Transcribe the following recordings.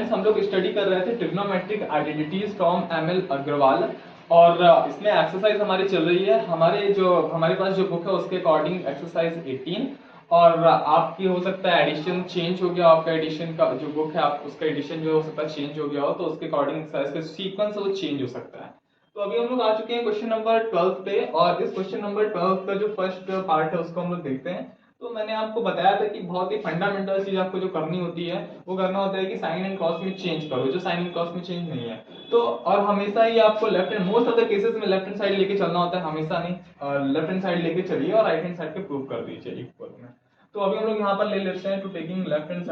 Friends हम लोग study कर रहे थे trigonometric identities from M L Agarwal, और इसमें एक्सरसाइज हमारी चल रही है। हमारे पास जो बुक है उसके अकॉर्डिंग एक्सरसाइज 18, और आपकी हो सकता है एडिशन चेंज हो गया, आपका एडिशन का जो बुक है आप उसका एडिशन जो हो सकता है चेंज हो गया हो, तो उसके अकॉर्डिंग एक्सरसाइज का सीक्वेंस है वो चेंज हो सकता है। तो अभी हम लोग आ चुके हैं क्वेश्चन नंबर 12 पे, और इस क्वेश्चन नंबर 12 का जो फर्स्ट पार्ट है उसको हम लोग देखते हैं। तो मैंने आपको बताया था कि बहुत ही फंडामेंटल चीज आपको जो करनी होती है वो करना होता है कि साइन एंड कॉस में चेंज करो, जो साइन एंड कॉस में चेंज नहीं है। तो और हमेशा ही आपको left hand, most of the cases में लेफ्ट हैंड साइड लेके चलना होता है, हमेशा नहीं। लेफ्ट हैंड साइड लेके चलिए और राइट हैंड साइड पे प्रूव कर दीजिए इक्वल में। तो अभी हम लोग यहाँ पर ले लेते हैं to taking left hand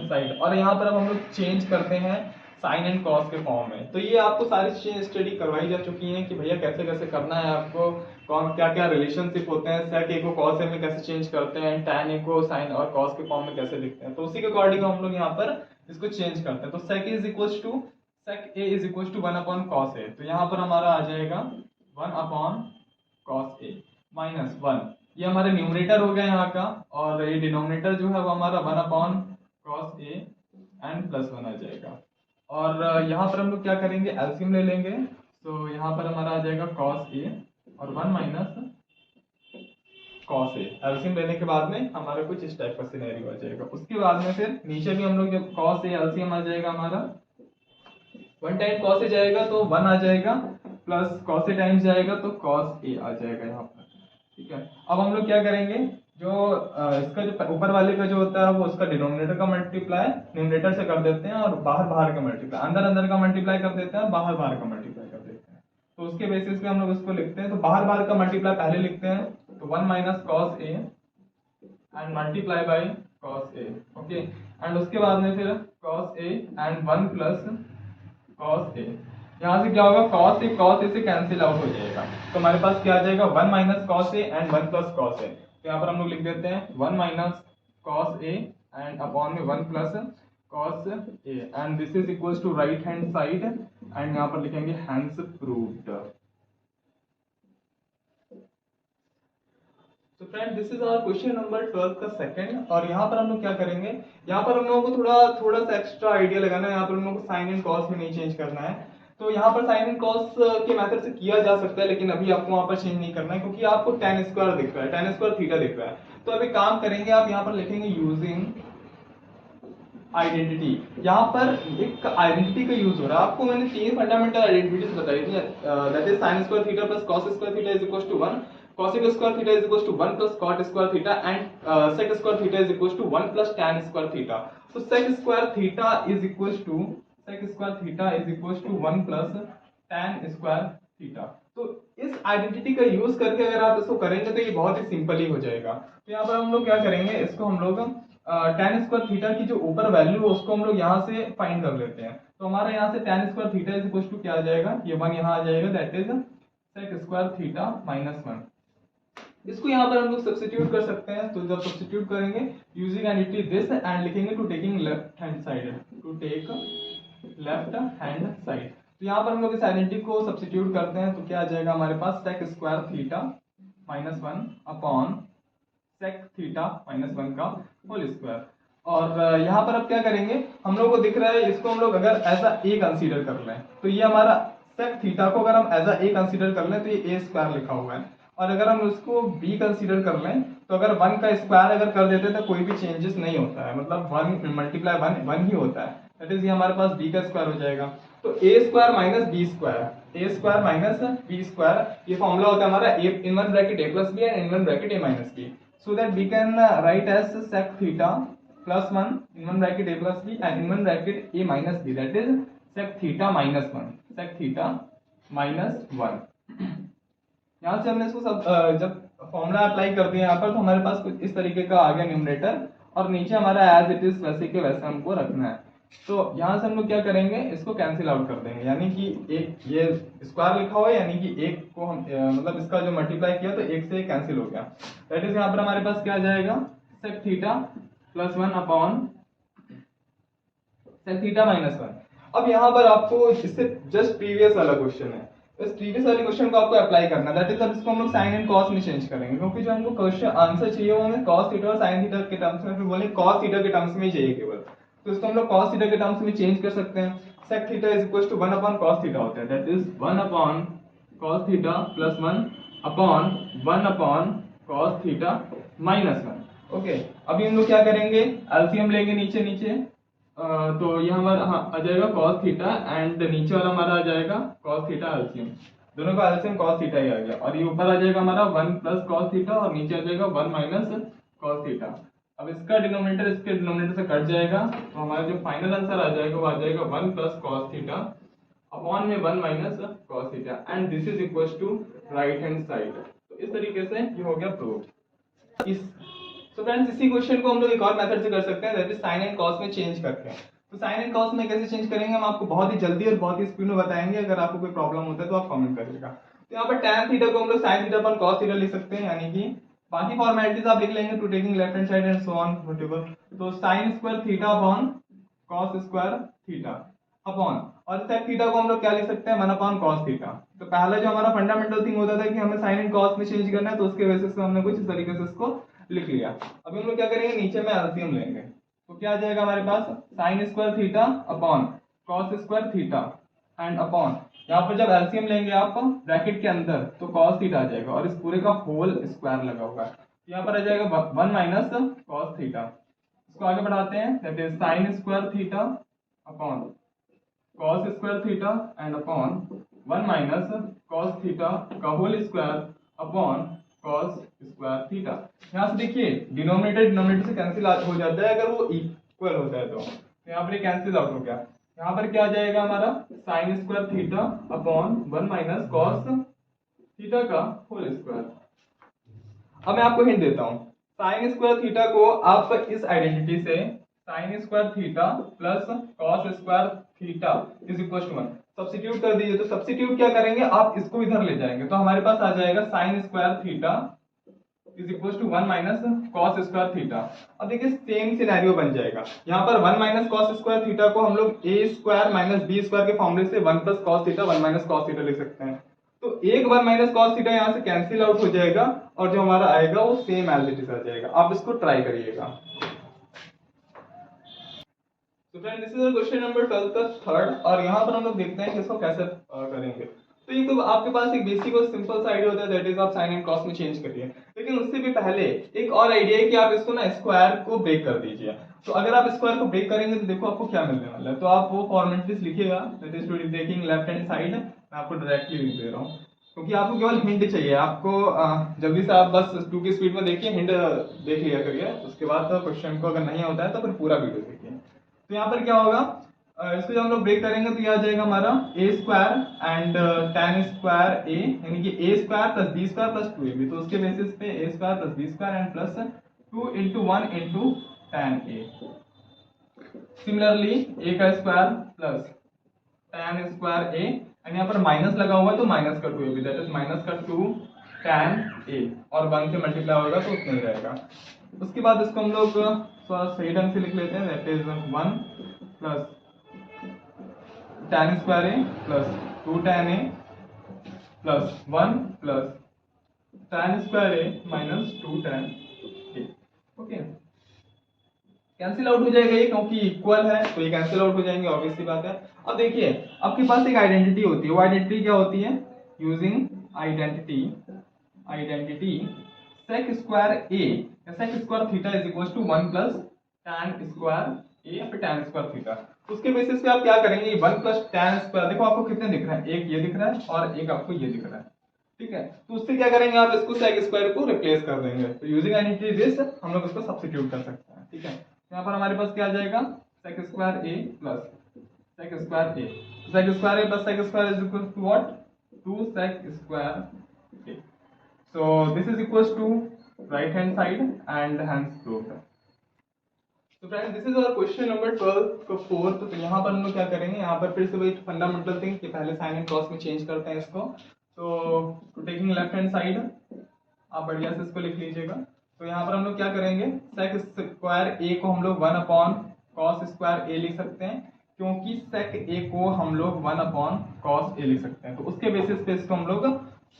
side, और यहाँ पर अब हम लोग चेंज करते हैं साइन एंड कॉस के फॉर्म में। तो ये आपको सारी चीजें स्टडी करवाई जा चुकी हैं कि भैया कैसे कैसे करना है आपको, कौन क्या क्या रिलेशनशिप होते हैं, सेक ए को कॉस ए में कैसे चेंज करते हैं, टैन ए को साइन और कॉस के फॉर्म में कैसे लिखते हैं। तो उसी के अकॉर्डिंग हम लोग यहाँ पर इसको चेंज करते हैं। तो sec A is equal to one upon cos A, तो यहाँ पर हमारा आ जाएगा 1 अपॉन कॉस ए माइनस 1, ये हमारे न्यूमरेटर हो गया यहाँ का, और ये डिनोमिनेटर जो है वो हमारा 1 upon cos A and plus 1 आ जाएगा। और यहाँ पर हम लोग क्या करेंगे, एलसीएम ले लेंगे। तो यहाँ पर हमारा आ जाएगा कॉस ए और 1 माइनस कॉस ए। एलसीएम लेने के बाद में हमारा कुछ इस टाइप का सिनेरियो आ जाएगा। उसके बाद में फिर नीचे भी हम लोग जब कॉस ए एलसीएम आ जाएगा हमारा 1 टाइम कॉस ए जाएगा तो 1 आ जाएगा, प्लस कॉस ए टाइम्स जाएगा तो कॉस ए आ जाएगा यहाँ पर। ठीक है, अब हम लोग क्या करेंगे, जो इसका जो ऊपर वाले का जो होता है वो उसका डिनोमिनेटर का मल्टीप्लाई न्यूमरेटर से कर देते हैं, और बाहर बाहर का मल्टीप्लाई अंदर अंदर का मल्टीप्लाई कर देते हैं, बाहर बाहर का मल्टीप्लाई कर देते हैं। तो उसके बेसिस पे हम लोग उसको लिखते हैं। तो बाहर बाहर का मल्टीप्लाई पहले लिखते हैं, तो 1 minus cos A and multiply by cos A. Okay, and उसके बाद में फिर cos A and 1 plus cos A. यहाँ से क्या होगा, कॉस ए से कैंसिल आउट हो जाएगा, तो हमारे पास क्या आ जाएगा 1 minus cos A and 1 plus cos A. तो यहाँ पर हम लोग लिख देते हैं 1 minus cos A and upon में 1 plus cos A, and this is equals to right hand side, and यहाँ पर लिखेंगे हैंस प्रूव्ड। तो friend this is our question number 12 का सेकंड। और यहाँ पर हम लोग क्या करेंगे, यहाँ पर हम लोगों को थोड़ा सा एक्स्ट्रा आइडिया लगाना है। यहाँ पर हम लोगों को साइन एंड कॉस में नहीं चेंज करना है। तो यहाँ पर साइन एंड कॉस के मेथड से किया जा सकता है, लेकिन अभी आपको वहां पर चेंज नहीं करना है, क्योंकि आपको tan स्क्वायर दिख रहा है, tan स्क्वायर थीटा दिख रहा है। तो अभी काम करेंगे, आप यहाँ पर लिखेंगे यूजिंग आइडेंटिटी। यहाँ पर एक आइडेंटिटी का यूज हो रहा है। आपको मैंने 3 फंडामेंटल आइडेंटिटीज बताई थी, that is sin square theta plus cos square theta is equal to 1, cosec square theta is equal to 1 plus cot square theta, and sec square theta is equal to 1 plus tan square theta. तो sec square theta is equal to 1 plus tan square theta. तो इस identity का use करके अगर आप इसको करेंगे तो ये बहुत ही सिंपल ही हो जाएगा। तो यहाँ पर हम लोग क्या करेंगे, इसको हम लोग tan स्क्वायर थीटा की जो ऊपर वैल्यू है उसको हम लोग यहाँ से फाइंड कर लेते हैं। तो हमारा यहाँ से tan square theta is equal to क्या आ जाएगा, ये 1 यहाँ आ जाएगा, that is sec square theta minus 1। इसको यहाँ पर हम लोग सब्स्टिट्यूट कर सकते हैं। तो जब सब्स्टिट्यूट करेंगे यूजिंग आइडेंटिटी दिस एंड लिखेंगे to taking left hand side, to take left hand side. तो यहाँ पर हम लोग इस आइडेंटिटी को सब्स्टिट्यूट करते हैं, तो क्या आ जाएगा हमारे पास sec square theta minus 1 upon sec theta minus 1 का होल स्क्वायर। और यहाँ पर अब क्या करेंगे, हम लोग को दिख रहा है, इसको हम लोग अगर ऐसा ए कंसीडर कर लें तो ये हमारा sec थीटा को अगर हम ऐसा ए कंसीडर कर लें तो ये ए स्क्वायर लिखा हुआ है। और अगर हम उसको b कंसीडर कर लें तो अगर 1 का स्क्वायर अगर कर देते तो कोई भी चेंजेस नहीं होता है, मतलब 1 मल्टीप्लाई 1 ही होता है, दैट इज ये हमारे पास b का स्क्वायर हो जाएगा। तो a square minus b square, ये फॉर्मूला होता है हमारा a in one bracket a plus b and in one bracket a minus b, so that we can write as sec theta plus 1 in one bracket a plus b and in one bracket a minus b, that is sec theta minus 1, sec theta minus 1। यहाँ से हमने इसको सब जब formula apply कर दिया यहाँ पर, तो हमारे पास कुछ इस तरीके का आ गया न्यूमरेटर, और नीचे हमारा एज इट इज वैसे के वैसे हमको रखना है। तो यहाँ से हम लोग क्या करेंगे, इसको कैंसिल आउट कर देंगे, यानी कि एक ये स्क्वायर लिखा हुआ है, यानी कि एक को हम मतलब इसका जो मल्टीप्लाई किया तो एक से कैंसिल हो गया, दैट इज यहाँ पर हमारे पास क्या आ जाएगा sec theta plus 1 upon sec theta minus 1। अब यहाँ पर आपको इससे जस्ट प्रीवियस वाला क्वेश्चन है, तो इस प्रीवियस वाले क्वेश्चन को आपको अप्लाई करना है, दैट इज अब इसको हम लोग साइन एंड कॉस में चेंज करेंगे, क्योंकि जो हमको क्वेश्चन आंसर चाहिए वो हमें कॉस थीटा और साइन थीटा के टर्म्स में, फिर बोले कॉस थीटा के टर्म्स में ही चाहिए केवल, तो इसको हम लोग कॉस थीटा के टर्म्स में चेंज कर सकते हैं। sec theta is equal to 1 upon cos theta होता है, that is 1 upon cos theta plus 1 upon 1 upon cos theta minus 1। Okay, अभी हम लोग क्या करेंगे, एलसीएम लेंगे नीचे नीचे, तो ये हमारा आ जाएगा cos थीटा एंड नीचे वाला हमारा आ जाएगा cos थीटा एलसीएम, दोनों का एलसीएम cos थीटा ही आ गया, और ये ऊपर आ जाएगा हमारा 1 प्लस cos थीटा और नीचे आ जाएगा 1 माइनस cos थीटा। अब इसका डिनोमिनेटर इसके डिनोमिनेटर से कट जाएगा, तो हमारा जो फाइनल आंसर आ जाएगा वो आ जाएगा 1 प्लस cos थीटा अपॉन में 1 minus cos theta, and this is equal to right hand side. तो इस तरीके से ये हो गया प्रूव। इस तो फ्रेंड्स इसी क्वेश्चन को हम लोग एक और मेथड से कर सकते हैं, that is sign and cos में चेंज करके। तो साइन एंड कॉस में कैसे चेंज करेंगे हम आपको बहुत ही जल्दी और बहुत ही स्पीड में बताएंगे, अगर आपको कोई प्रॉब्लम होता है तो आप कमेंट करिएगा। तो यहाँ पर tan थीटा को हम लोग sin theta upon cos theta लिख सकते हैं, यानी कि बाकी फॉर्मेलिटीज आप लिख लेंगे, to taking left hand side and so on whatever. तो sin square theta upon cos square theta upon, और sec थीटा को हम लोग क्या लिख सकते हैं, 1 अपॉन cos थीटा। तो पहला जो हमारा फंडामेंटल थिंग होता था कि हमें साइन एंड कॉस में चेंज करना है, तो उसके बेसिस पे हमने कुछ इस तरीके से इसको लिख लिया। अभी हम लोग क्या करेंगे, नीचे में एलसीएम लेंगे, तो क्या आ जाएगा हमारे पास sine square theta upon cos square theta and upon, यहाँ पर जब एलसीएम लेंगे आप ब्रैकेट के अंदर तो कॉस थीटा आ जाएगा और इस पूरे का होल स्क्वायर लगा होगा, यहाँ पर आ जाएगा 1 माइनस कॉस थीटा। इसको आगे बढ़ाते हैं, that is sine square theta upon cos square theta and upon 1 minus cos theta का whole square upon cos square theta. यहाँ से देखिए डिनोमिनेटर डिनोमिनेटर से कैंसिल हो जाता है अगर वो इक्वल होता है, तो यहाँ पर कैंसिल आउट हो गया। यहाँ पर क्या आ जाएगा हमारा sign square theta upon 1 minus cos theta का होल स्क्वायर। अब मैं आपको हिंट देता हूँ, साइन स्क्वायर थीटा को आप इस आइडेंटिटी से sine square theta plus cos square theta is equal to 1 substitute कर दीजिए। तो सब्स्टिट्यूट क्या करेंगे, आप इसको इधर ले जाएंगे, तो हमारे पास आ जाएगा sine square theta is equal to 1 minus cos square theta. अब देखिए सेम सिनेरियो बन जाएगा, यहाँ पर 1 माइनस कॉस स्क्वायर थीटा को हम लोग ए स्क्वायर माइनस बी स्क्वायर के फॉर्मूले से 1 plus cos theta 1 minus cos theta लिख सकते हैं। तो एक 1 माइनस कॉस थीटा यहाँ से कैंसिल आउट हो जाएगा और जो हमारा आएगा वो सेम एज इट इज आ जाएगा। आप इसको ट्राई करिएगा। तो friend this is question number 12 का थर्ड, और यहाँ पर हम लोग देखते हैं कि इसको कैसे करेंगे। तो ये तो आपके पास एक बेसिक और सिंपल सा आइडिया होता है, दैट इज आप साइन एंड कॉस में चेंज करिए, लेकिन उससे भी पहले एक और आइडिया है कि आप इसको ना स्क्वायर को ब्रेक कर दीजिए। तो अगर आप स्क्वायर को ब्रेक करेंगे तो देखो आपको क्या मिलने वाला है, तो आप वो फॉर्मेलिटीज लिखिएगा, that is to taking left hand side. मैं आपको डायरेक्टली लिख दे रहा हूँ क्योंकि आपको केवल हिंट चाहिए, आपको जल्दी से आप बस 2 की स्पीड में देखिए, हिंट देख लिया करिए, उसके बाद तो क्वेश्चन को अगर नहीं होता है तो फिर पूरा वीडियो देखिए। तो यहाँ पर क्या होगा, इसको जब हम लोग ब्रेक करेंगे तो ये आ जाएगा हमारा A square and tan square A, यानी कि A square plus B square plus 2ab, तो उसके बेसिस पे A square plus B square and plus 2 into 1 into tan a। Similarly A का square plus tan square A, and यहाँ पर minus लगा हुआ है तो माइनस का 2ab, दैट इज माइनस का 2 tan a, और 1 से मल्टीप्लाई होगा तो उतना ही रहेगा। उसके बाद इसको हम लोग थोड़ा सही ढंग से लिख लेते हैं, that is 1 plus tan square A plus 2 tan a plus 1 plus tan square A minus 2 tan a। Okay, cancel out हो जाएगा ये क्योंकि इक्वल है, तो ये कैंसिल आउट हो जाएंगे, ऑब्वियस सी बात है। अब देखिए आपके पास एक आइडेंटिटी होती है, वो आइडेंटिटी क्या होती है, using identity sec square a या sec square theta is equal to 1 plus tan square a या फिर tan स्क्वायर थीटा। उसके बेसिस पे आप क्या करेंगे, 1 प्लस tan स्क्वायर, देखो आपको कितने दिख रहे हैं, एक ये दिख रहा है और एक आपको ये दिख रहा है, ठीक है। तो उससे क्या करेंगे, आप इसको sec स्क्वायर को रिप्लेस कर देंगे, तो यूजिंग आइडेंटिटी दिस हम लोग इसको सब्स्टिट्यूट कर सकते हैं, ठीक है। यहाँ पर हमारे पास क्या आ जाएगा, sec square a plus sec square a, sec square a plus sec square is equal to what, 2 sec square a। So this is equals to right hand side and hence proved। तो friends this is our question number 12 का fourth. तो यहाँ पर हम लोग क्या करेंगे, यहाँ पर फिर से वही फंडामेंटल थिंग कि पहले साइन एंड कॉस में चेंज करते हैं इसको। तो टेकिंग लेफ्ट हैंड साइड आप बढ़िया से इसको लिख लीजिएगा। तो यहाँ पर हम लोग क्या करेंगे, sec स्क्वायर a को हम लोग 1 अपॉन कॉस स्क्वायर a लिख सकते हैं, क्योंकि sec a को हम लोग 1 अपॉन cos a लिख सकते हैं, तो उसके बेसिस पे इसको हम लोग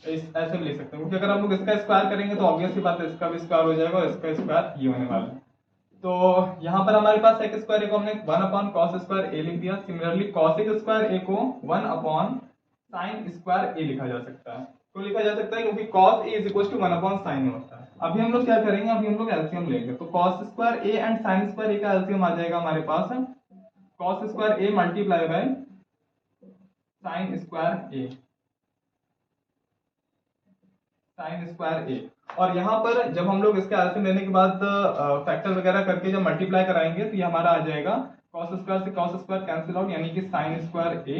ऐसे भी लिख सकते हैं, क्योंकि अगर हम लोग इसका स्क्वायर करेंगे तो ऑब्वियस सी बात है इसका भी स्क्वायर हो जाएगा और इसका स्क्वायर ये होने वाला है। तो यहाँ पर हमारे पास sec स्क्वायर a को हमने 1 अपॉन cos स्क्वायर a लिख दिया। सिमिलरली cosec स्क्वायर a को 1 अपॉन sin स्क्वायर a लिखा जा सकता है। तो लिखा जा सकता है क्योंकि cos a is equal to 1 upon sin होता है। अभी हम लोग क्या करेंगे, अभी हम लोग एलसीएम लेंगे, तो cos square a and sin square a का एलसीएम आ जाएगा हमारे पास cos square a multiply by sin square a, sin square a। और यहाँ पर जब हम लोग इसका एलसीएम लेने के बाद फैक्टर वगैरह करके जब मल्टीप्लाई कराएंगे तो ये हमारा आ जाएगा cos स्क्वायर से cos स्क्वायर कैंसिल आउट, यानी कि sin स्क्वायर a,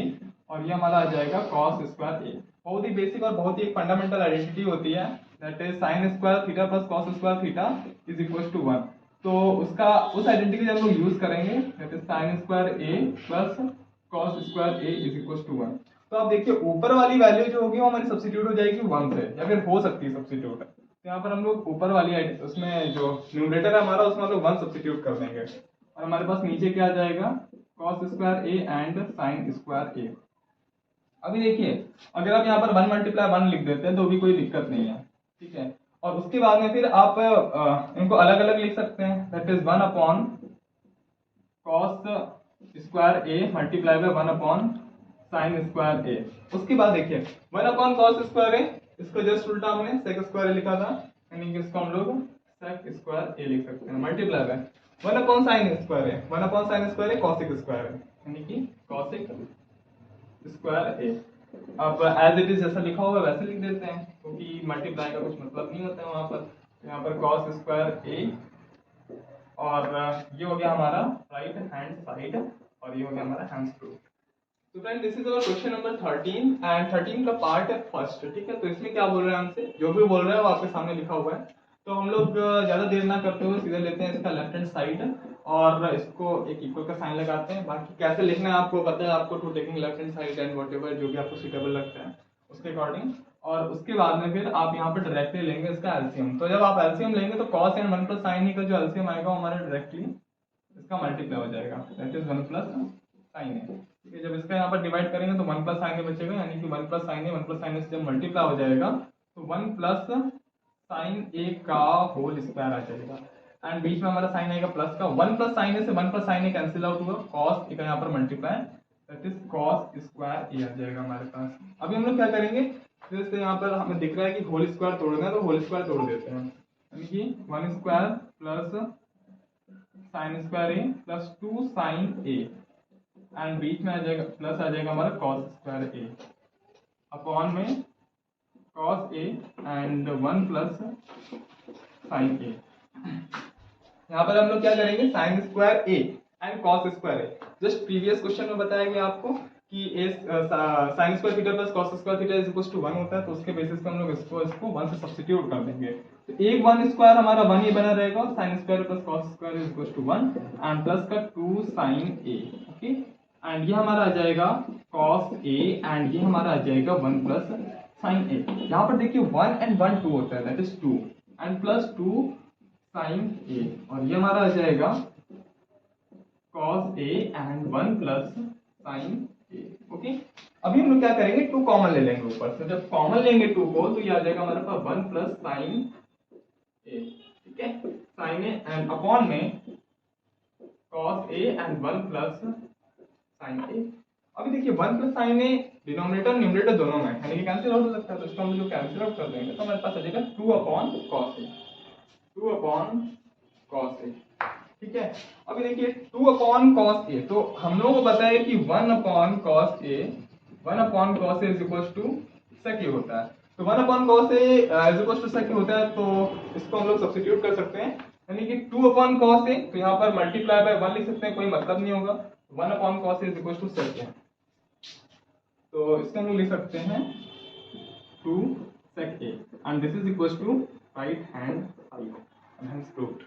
और ये हमारा आ जाएगा cos स्क्वायर a। बहुत ही बेसिक और बहुत ही एक फंडामेंटल आइडेंटिटी होती है, that is sin square theta plus cos square theta is equal to 1। तो उसका उस आइडेंटिटी जब हम लोग यूज करेंगे, that is sin square a plus cos square a is equal to 1। तो आप देखिए ऊपर वाली वैल्यू जो होगी वो हमारी सब्स्टिट्यूट हो जाएगी 1 से, या फिर हो सकती है सब्स्टिट्यूट। तो यहाँ पर हम लोग ऊपर वाली उसमें जो न्यूमरेटर है हमारा उसमें हम लोग 1 सब्स्टिट्यूट कर देंगे, और हमारे पास नीचे क्या आ जाएगा cos square a and sin square a। अभी देखिए अगर आप यहाँ पर 1 मल्टीप्लाई 1 लिख देते हैं तो भी कोई दिक्कत नहीं है, ठीक है। और उसके बाद में फिर आप इनको अलग अलग लिख सकते हैं, that is 1 upon cos square a multiply by 1 upon sin square a। उसके बाद देखिए 1 अपॉन cos स्क्वायर a, इसको जस्ट उल्टा हमने sec स्क्वायर a लिखा था, यानी कि इसको हम लोग sec स्क्वायर a लिख सकते हैं multiply by 1 upon sin square a, 1 upon sin square a cosec square a, यानी कि cosec स्क्वायर a। अब एज इट इज जैसा लिखा होगा वैसे लिख देते हैं, क्योंकि मल्टीप्लाई का कुछ मतलब नहीं होता है वहां पर। यहाँ पर cos स्क्वायर a, और ये हो गया हमारा राइट हैंड साइड, और ये हो गया हमारा हैंड्स प्रूफ। तो friend this is our question number 13 and 13 का पार्ट है फर्स्ट, ठीक है। तो इसमें क्या बोल रहे हैं हमसे, जो भी बोल रहे हैं वो आपके सामने लिखा हुआ है। तो हम लोग ज्यादा देर ना करते हुए सीधे लेते हैं इसका लेफ्ट हैंड साइड और इसको एक इक्वल का साइन लगाते हैं। बाकी कैसे लिखना है आपको पता है, आपको to taking left hand side and whatever जो भी आपको सूटेबल लगता है उसके अकॉर्डिंग। और उसके बाद में फिर आप यहाँ पर डायरेक्टली लेंगे इसका एलसीएम। तो जब आप एलसीएम लेंगे तो cos एंड 1 प्लस sin का जो एलसीएम आएगा वो हमारा डायरेक्टली इसका मल्टीप्लाई हो जाएगा, that is 1 plus sin a। ठीक है, जब इसका यहाँ पर डिवाइड करेंगे तो 1 प्लस sin a बचेगा, यानी कि 1 plus sin a 1 plus sin a से जब मल्टीप्लाई हो जाएगा तो 1 प्लस sin a का होल स्क्वायर आ जाएगा, एंड बीच में हमारा sin आएगा प्लस का। 1 प्लस sin a से 1 plus sin a cancel out हुआ, cos a का यहाँ पर multiply, that is cos square a आ जाएगा हमारे पास। अभी हम लोग क्या करेंगे, जैसे यहाँ पर हमें दिख रहा है कि होल स्क्वायर तोड़ना है तो होल स्क्वायर तोड़ देते हैं, यानी कि 1 square plus sin square a plus 2 sin a, एंड बीच में आ जाएगा प्लस आ जाएगा हमारा cos स्क्वायर a अपॉन में cos a and 1 plus sin a। यहाँ पर हम लोग क्या करेंगे, sin square a and cos square a। Just previous question में बताया गया आपको कि sin square theta plus cos square theta is equal to 1 होता है, तो उसके बेसिस पे हम लोग इसको 1 से सब्स्टिट्यूट कर देंगे। तो एक 1 स्क्वायर हमारा 1 ही बना रहेगा, sin square plus cos square is equal to 1 and plus का 2 sin a, ओके। एंड ये हमारा आ जाएगा cos a एंड ये हमारा आ जाएगा 1 प्लस sin a। यहाँ पर देखिए 1 एंड 1 2 होता है, that is 2 and plus 2 sin a, और ये हमारा आ जाएगा cos a and 1 plus sin a, okay. अभी हम लोग क्या करेंगे, 2 कॉमन ले लेंगे ऊपर से। जब कॉमन लेंगे 2 को तो ये आ जाएगा हमारे पास 1 प्लस sin a, ठीक है, sin a एंड अपॉन में cos a and 1 plus sin a। अभी देखिए 1 plus sin a denominator numerator दोनों में, यानी कि कैंसिल आउट हो सकता है, तो इसको हम लोग कैंसिल आउट कर देंगे तो हमारे पास आ जाएगा 2 upon cos a, 2 upon cos a, ठीक है। अभी देखिए 2 अपॉन cos a, तो हम लोगों को पता है कि 1 upon cos a, 1 upon cos a is equal to sec a होता है। तो 1 upon cos a is equal to sec a होता है, तो इसको हम लोग सब्स्टिट्यूट कर सकते हैं, यानी कि 2 अपॉन cos a, तो यहाँ पर मल्टीप्लाई बाय 1 लिख सकते हैं, कोई मतलब नहीं होगा। 1 upon cos a is equal to sec a, तो इसको हम लोग लिख सकते हैं 2 sec a and this is equal to right hand side, hence proved.